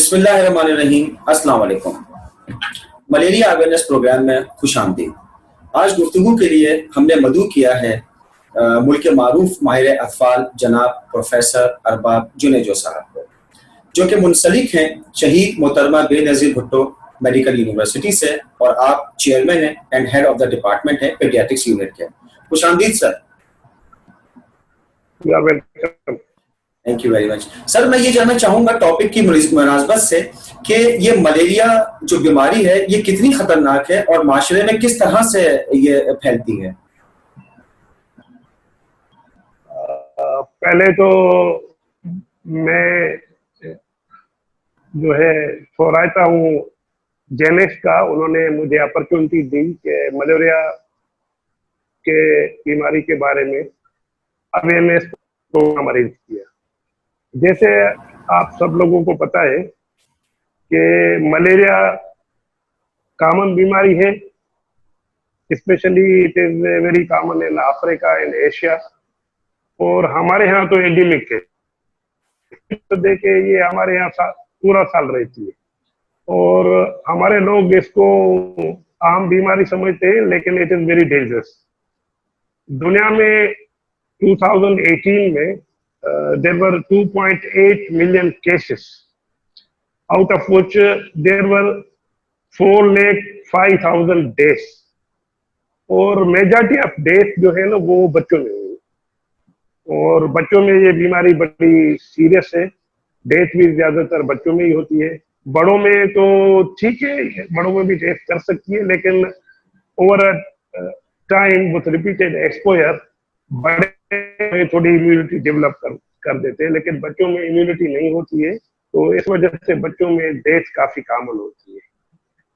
बिस्मिल्लाहिर्रहमानिर्रहीम। अस्सलाम वालेकुम। मलेरिया अवेयरनेस प्रोग्राम में खुश आमदीद। आज गुफ्तगू के लिए हमने मदऊ किया है मुल्क के मारूफ माहिर अतफाल जनाब प्रोफेसर अरबाब जुनेजो साहब को, जो कि मुंसलिक हैं शहीद मोहतरमा बेनज़ीर भुट्टो मेडिकल यूनिवर्सिटी से और आप चेयरमैन हैं and head of the department है पीडियाट्रिक्स यूनिट के। खुश आमदीद sir. Thank you very much sir. मैं ये जानना चाहूंगा टॉपिक की मुनासबत से कि ये मलेरिया जो बीमारी है ये कितनी खतरनाक है और माशरे में किस तरह से ये फैलती है। पहले तो मैं जो है सोरायता हूँ जेनेक्स का, उन्होंने मुझे अपॉर्चुनिटी दी कि मलेरिया के बीमारी के बारे में अवेयरनेस प्रोग्राम अरेंज किया। जैसे आप सब लोगों को पता है कि मलेरिया कॉमन बीमारी है, specially it is very common in Africa and Asia, और हमारे यहाँ तो एंडेमिक है। तो देखे ये हमारे यहाँ पूरा साल रहती है और हमारे लोग इसको आम बीमारी समझते हैं, लेकिन इट इज वेरी डेंजरस। दुनिया में 2018 में there were 2.8 million cases, out of which there were 4,05,000 deaths, और मेजॉरिटी ऑफ डेथ जो है ना वो बच्चों में हुई, और बच्चों में ये बीमारी बड़ी सीरियस है। डेथ भी ज्यादातर बच्चों में ही होती है। बड़ों में तो ठीक है, बड़ों में भी डेथ कर सकती है, लेकिन over time with repeated exposure बड़े में थोड़ी इम्यूनिटी डेवलप कर देते हैं, लेकिन बच्चों में इम्यूनिटी नहीं होती है, तो इस वजह से बच्चों में डेथ काफी कॉमन होती है।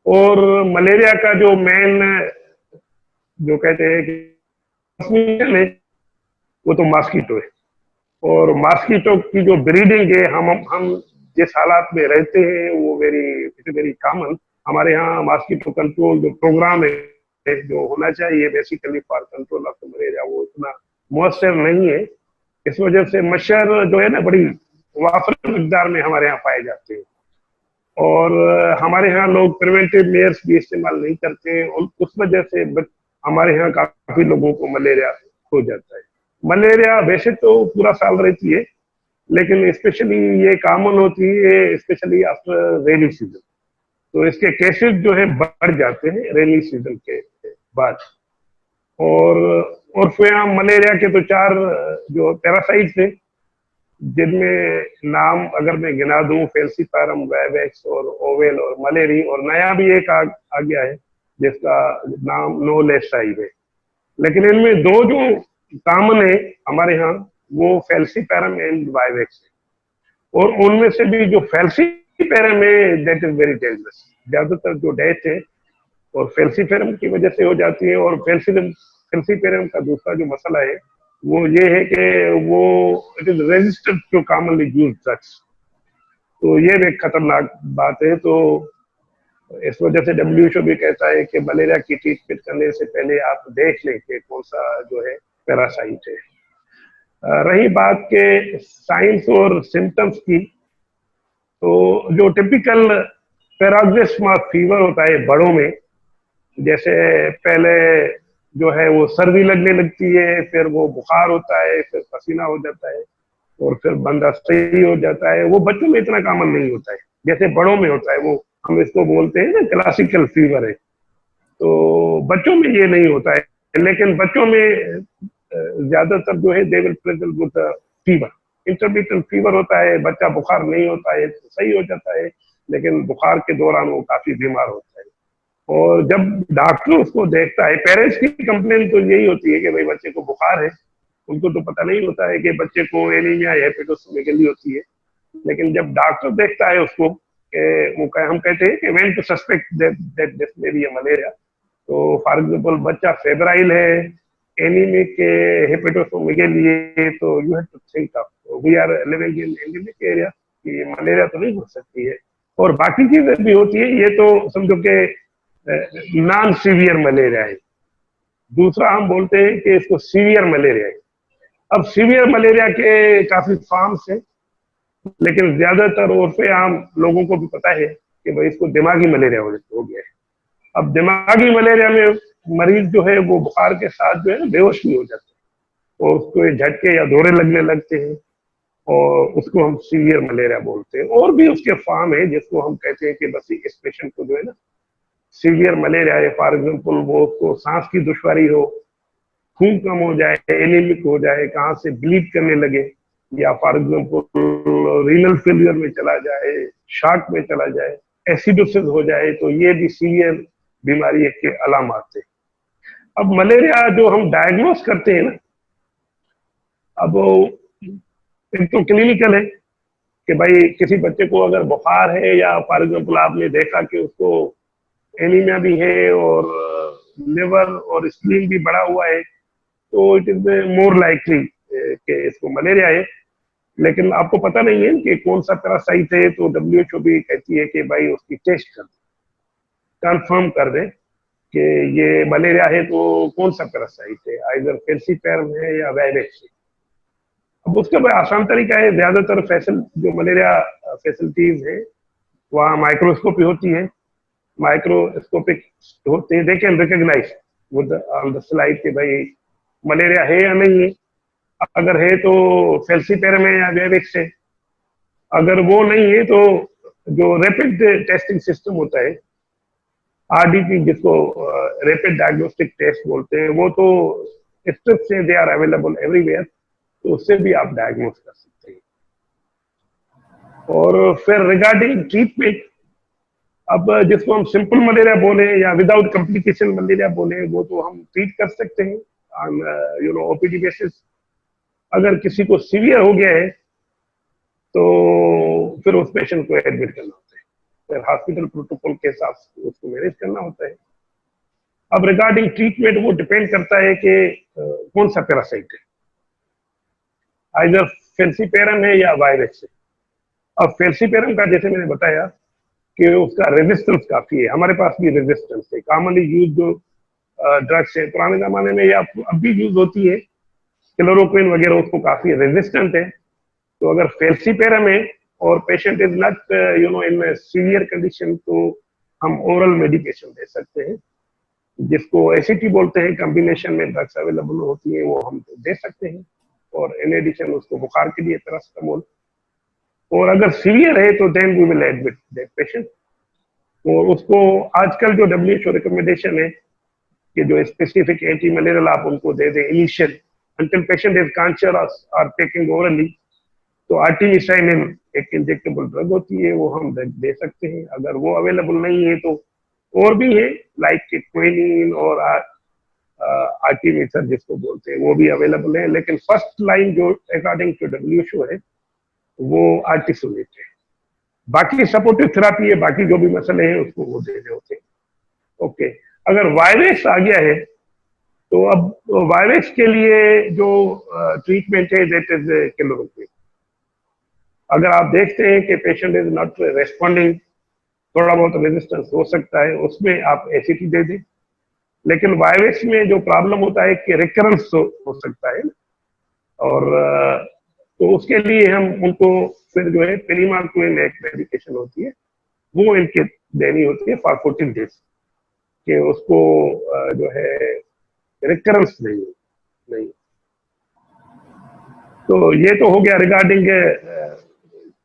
और मलेरिया का जो मेन जो कहते हैं कि वो तो मॉस्किटो है, और मॉस्किटो की जो ब्रीडिंग है हम जिस हालात में रहते हैं वो वेरी कॉमन। हमारे यहाँ मॉस्किटो कंट्रोल जो प्रोग्राम है जो होना चाहिए basically for control of malaria, वो इतना मौसर नहीं है। इस वजह से मच्छर जो है ना बड़ी वाफर मिकदार में हमारे यहाँ पाए जाते हैं, और हमारे यहाँ लोग प्रिवेंटिव मेयर्स भी इस्तेमाल नहीं करते हैं, और उस वजह से हमारे यहाँ काफी लोगों को मलेरिया हो जाता है। मलेरिया वैसे तो पूरा साल रहती है, लेकिन स्पेशली ये कॉमन होती है स्पेशली आफ्टर रेनी सीजन, तो इसके केसेस जो है बढ़ जाते हैं रेनी सीजन के बाद। और फिर हम मलेरिया के तो 4 जो पैरासाइट्स हैं, जिनमें नाम अगर मैं गिना दूं फेल्सीपारम, वाइवेक्स और ओवेल और मलेरी, और नया भी एक आ गया है जिसका नाम नोलेसाइब है। लेकिन इनमें 2 जो कॉमन है हमारे यहाँ वो फेल्सीपारम एंड वाइवेक्स है, और उनमें से भी जो फेल्सीपारम है दैट इज वेरी डेंजरस। ज्यादातर जो डेथ है और फेल्सीपारम की वजह से हो जाती है, और फेल्सीपारम का दूसरा जो मसला है वो ये है कि वो it is resistant to commonly used drugs, तो ये एक खतरनाक बात है। तो इस वजह से WHO भी कहता है कि मलेरिया की ट्रीटमेंट करने से पहले आप देख लें कि कौन सा जो है पैरासाइट है। रही बात के साइंस और सिम्टम्स की, तो जो टिपिकल पैराक्सिस्मा फीवर होता है बड़ों में, जैसे पहले जो है वो सर्दी लगने लगती है, फिर वो बुखार होता है, फिर पसीना हो जाता है, और फिर बंदा सही हो जाता है। वो बच्चों में इतना कॉमन नहीं होता है जैसे बड़ों में होता है। वो हम इसको बोलते हैं ना क्लासिकल फीवर है, तो बच्चों में ये नहीं होता है, लेकिन बच्चों में ज्यादातर जो है they will present with fever, intermittent fever होता है। बच्चा बुखार नहीं होता है तो सही हो जाता है, लेकिन बुखार के दौरान वो काफी बीमार होता है। और जब डॉक्टर उसको देखता है, पेरेंट्स की कंप्लेन तो यही होती है कि भाई बच्चे को बुखार है, उनको तो पता नहीं होता है कि बच्चे को एनीमिया या हेपेटोमेगाली होती है। लेकिन जब डॉक्टर देखता है उसको, हम कहते हैं कि when to suspect that this may be malaria, तो फॉर एग्जांपल बच्चा फेब्राइल है, एनीमिक हेपेटोमेगाली है, तो you have to think of we are living in endemic area, कि मलेरिया तो नहीं हो सकती है। और बाकी चीजें भी होती है, ये तो समझो कि नॉन सीवियर मलेरिया है। दूसरा हम बोलते हैं कि इसको सीवियर मलेरिया है। अब सीवियर मलेरिया के काफी फॉर्म्स हैं, लेकिन ज्यादातर उर्फे आम लोगों को भी पता है कि भाई इसको दिमागी मलेरिया हो गया है। अब दिमागी मलेरिया में मरीज जो है वो बुखार के साथ जो है बेहोश भी हो जाते हैं और उसको झटके या दौरे लगने लगते हैं और उसको हम सीवियर मलेरिया बोलते हैं। और भी उसके फॉर्म है जिसको हम कहते हैं कि बस इस पेशेंट को जो है ना सीवियर मलेरिया है। फॉर एग्जाम्पल वो उसको सांस की दुश्वारी हो, खून कम हो जाए, एनीमिक हो जाए, कहाँ से ब्लीड करने लगे, या फॉर एग्जाम्पल रीनल फेलियर में चला जाए, शॉक में चला जाए, एसिडोसिस हो जाए, तो ये भी सीवियर बीमारी के अलामत है। अब मलेरिया जो हम डायग्नोस करते हैं ना, अब एक तो क्लिनिकल है कि भाई किसी बच्चे को अगर बुखार है या फॉर एग्जाम्पल आपने देखा कि उसको एनीमिया भी है और लिवर और स्प्लीन भी बढ़ा हुआ है, तो इट इज मोर लाइकली कि इसको मलेरिया है। लेकिन आपको पता नहीं है कि कौन सा पैरासाइट है, तो WHO भी कहती है कि भाई उसकी टेस्ट कर कंफर्म कर दे कि ये मलेरिया है तो कौन सा पैरासाइट है, आइदर फेल्सीपैरम है या वायवेक्स है। अब उसका भाई आसान तरीका है, ज्यादातर जो मलेरिया फैसिलिटीज है वहाँ माइक्रोस्कोपी होती है, माइक्रोस्कोपिक होते हैं, they can recognise with on the slide कि भाई मलेरिया है या नहीं है। अगर है तो फेल्सीपैरम है या वेवेक्स है। अगर वो नहीं है तो जो रैपिड टेस्टिंग सिस्टम होता है RDT, जिसको रैपिड डायग्नोस्टिक टेस्ट बोलते हैं, वो तो स्ट्रिप से दे आर अवेलेबल एवरीवेयर, तो उससे भी आप डायग्नोस कर सकते हैं। और फिर रिगार्डिंग ट्रीटमेंट, अब जिसको हम सिंपल मलेरिया बोले या विदाउट कॉम्प्लिकेशन मलेरिया बोले, वो तो हम ट्रीट कर सकते हैं ऑन OPD बेसिस। अगर किसी को सीवियर हो गया है तो फिर उस पेशेंट को एडमिट करना होता है, फिर हॉस्पिटल प्रोटोकॉल के हिसाब से उसको मैनेज करना होता है। अब रिगार्डिंग ट्रीटमेंट वो डिपेंड करता है कि कौन सा पैरासाइट है, आइदर फेल्सीपैरम है या वायरस है। अब फेल्सीपैरम का जैसे मैंने बताया कि उसका रेजिस्टेंस काफी है, हमारे पास भी रेजिस्टेंस है। कॉमनली यूज जो ड्रग्स है पुराने जमाने में या अब भी यूज होती है, क्लोरोक्विन वगैरह, उसको काफी रेजिस्टेंट है। तो अगर फेल्सीपैरम है और patient is not in severe condition, तो हम ओरल मेडिकेशन दे सकते हैं, जिसको एसीटी बोलते हैं। कॉम्बिनेशन में ड्रग्स अवेलेबल होती है, वो हम दे सकते हैं। और इन एडिशन उसको बुखार के लिए पैरासिटामोल। और अगर सीवियर है तो then we will admit that patient. और उसको आजकल जो WHO रिकमेंडेशन है कि जो स्पेसिफिक एंटी मलेरियल आप उनको दे दें initial, until patient is conscious or taking orally, तो आर्टिमिसाइनिन एक इंजेक्टेबल ड्रग होती है, वो हम दे सकते हैं। अगर वो अवेलेबल नहीं है तो और भी है, लाइक क्विनिन और आर्टिमिसर जिसको बोलते हैं, वो भी अवेलेबल है। लेकिन फर्स्ट लाइन जो अकॉर्डिंग टू WHO है वो आर्टिसोनेट है। बाकी सपोर्टिव थेरापी है, बाकी जो भी मसले हैं उसको वो दे रहे होते हैं। ओके, अगर वायरस आ गया है तो अब वायरस के लिए जो ट्रीटमेंट है दैट इज क्लोरोक्विन। अगर आप देखते हैं कि पेशेंट इज नॉट रेस्पॉन्डिंग, थोड़ा बहुत रेजिस्टेंस हो सकता है, उसमें आप एसीटी दे दें। लेकिन वायरस में जो प्रॉब्लम होता है कि रिकरेंस हो सकता है, और तो उसके लिए हम उनको फिर जो है पेरीमाक्विन एक मेडिकेशन होती है, वो इनके देनी होती है फॉर 14 डेज, कि उसको जो है रिकरेंस नहीं। तो ये तो हो गया रिगार्डिंग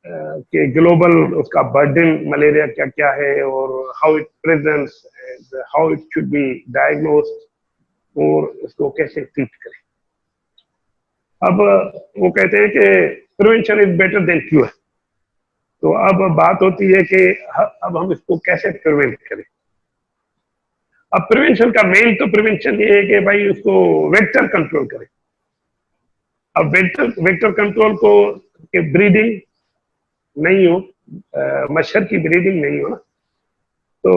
कि ग्लोबल उसका बर्डन मलेरिया क्या क्या है और how it presents, how it should be diagnosed और इसको कैसे ट्रीट करें। अब वो कहते हैं कि prevention is better than cure. तो अब बात होती है कि अब हम इसको कैसे प्रिवेंट करें। अब प्रिवेंशन का मेन तो प्रिवेंशन ये है कि भाई उसको वेक्टर कंट्रोल करें। अब वेक्टर कंट्रोल को कि ब्रीडिंग नहीं हो, मच्छर की ब्रीडिंग नहीं हो ना, तो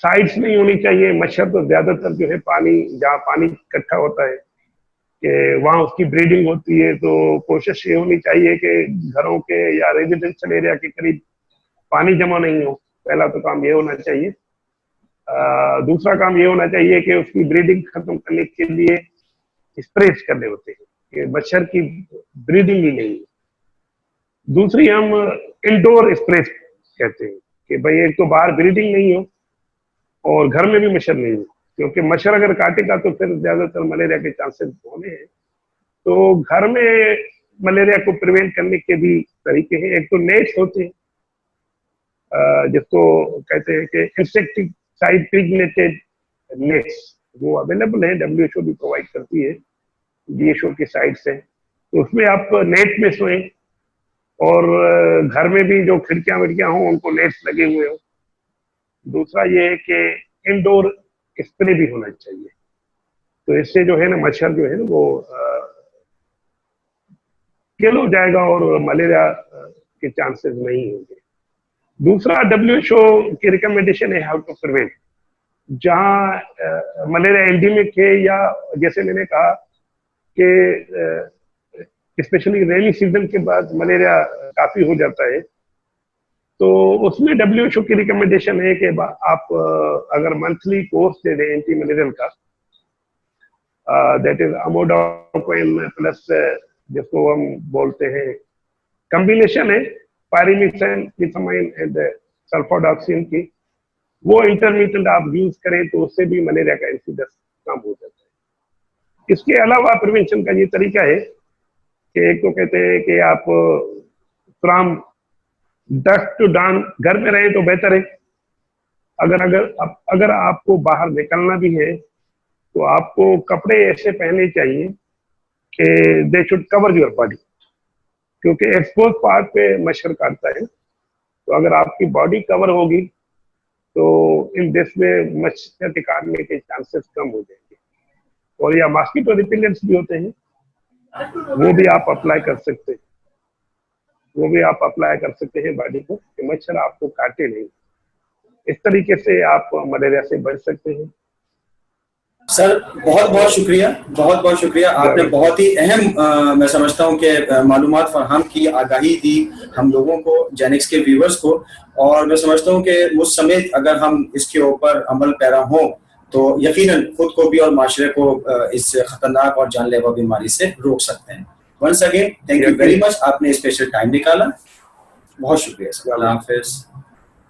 साइड्स नहीं होनी चाहिए। मच्छर तो ज्यादातर जो है पानी, जहाँ पानी इकट्ठा होता है कि वहां उसकी ब्रीडिंग होती है। तो कोशिश ये होनी चाहिए कि घरों के या रेजिडेंशियल एरिया के करीब पानी जमा नहीं हो, पहला तो काम ये होना चाहिए। दूसरा काम ये होना चाहिए कि उसकी ब्रीडिंग खत्म करने के लिए स्प्रेज करने होते हैं कि मच्छर की ब्रीडिंग ही नहीं है। दूसरी हम इंडोर स्प्रे कहते हैं कि भाई एक तो बाहर ब्रीडिंग नहीं हो और घर में भी मच्छर नहीं हो, क्योंकि मच्छर अगर काटेगा तो फिर ज्यादातर मलेरिया के चांसेस होने हैं। तो घर में मलेरिया को प्रिवेंट करने के भी तरीके हैं। एक तो नेट्स होते हैं, जिसको कहते हैं कि इंसेक्टिसाइड पिगमेंटेड नेट्स, वो अवेलेबल है, WHO भी प्रोवाइड करती है DSO की साइड से। तो उसमें आप नेट में सोएं और घर में भी जो खिड़कियां विड़कियां हों उनको नेट्स लगे हुए हों। दूसरा ये है कि इंडोर स्प्रे भी होना चाहिए, तो इससे जो है ना मच्छर जो है ना वो किल हो जाएगा और मलेरिया के चांसेस नहीं होंगे। दूसरा WHO की रिकमेंडेशन है हाउ टू प्रिवेंट। जहाँ मलेरिया एंडेमिक है या जैसे मैंने कहा कि स्पेशली रेनी सीजन के बाद मलेरिया काफी हो जाता है, तो उसमें WHO की रिकमेंडेशन है कि आप अगर मंथली कोर्स दे दें एंटी मलेरियल का, दैट इज अमोडाक्विन प्लस जिसको हम बोलते हैं कॉम्बिनेशन है पायरिमिथाइन मिथामाइन एंड सल्फाडॉक्सिन की, वो इंटरमीडिएट आप यूज करें तो उससे भी मलेरिया का इंसिडेंस कम हो जाता है। इसके अलावा प्रिवेंशन का ये तरीका है कि एक तो कहते हैं कि आप फ्रॉम डस्क टू डॉन घर में रहें तो बेहतर है। अगर आपको बाहर निकलना भी है तो आपको कपड़े ऐसे पहने चाहिए कि they should cover your body, क्योंकि एक्सपोज पार्ट पे मच्छर काटता है। तो अगर आपकी बॉडी कवर होगी तो इन दिस में मच्छर के काटने के चांसेस कम हो जाएंगे। और या मॉस्किटो रिपेलेंट्स भी होते हैं, वो भी आप अप्लाई कर सकते हैं, बॉडी को, कि मच्छर आपको काटे नहीं। इस तरीके से आप मलेरिया से बच सकते हैं। सर बहुत बहुत शुक्रिया, आपने बहुत ही अहम मैं समझता हूँ कि मालूमात फराहम की, आगाही दी हम लोगों को, जेनिक्स के व्यूवर्स को। और मैं समझता हूँ कि मुझ समेत अगर हम इसके ऊपर अमल पैरा हों तो यकीनन खुद को भी और माशरे को इस खतरनाक और जानलेवा बीमारी से रोक सकते हैं। Once again thank you very much, आपने स्पेशल टाइम निकाला, बहुत शुक्रिया सर। अल्लाह हाफिज।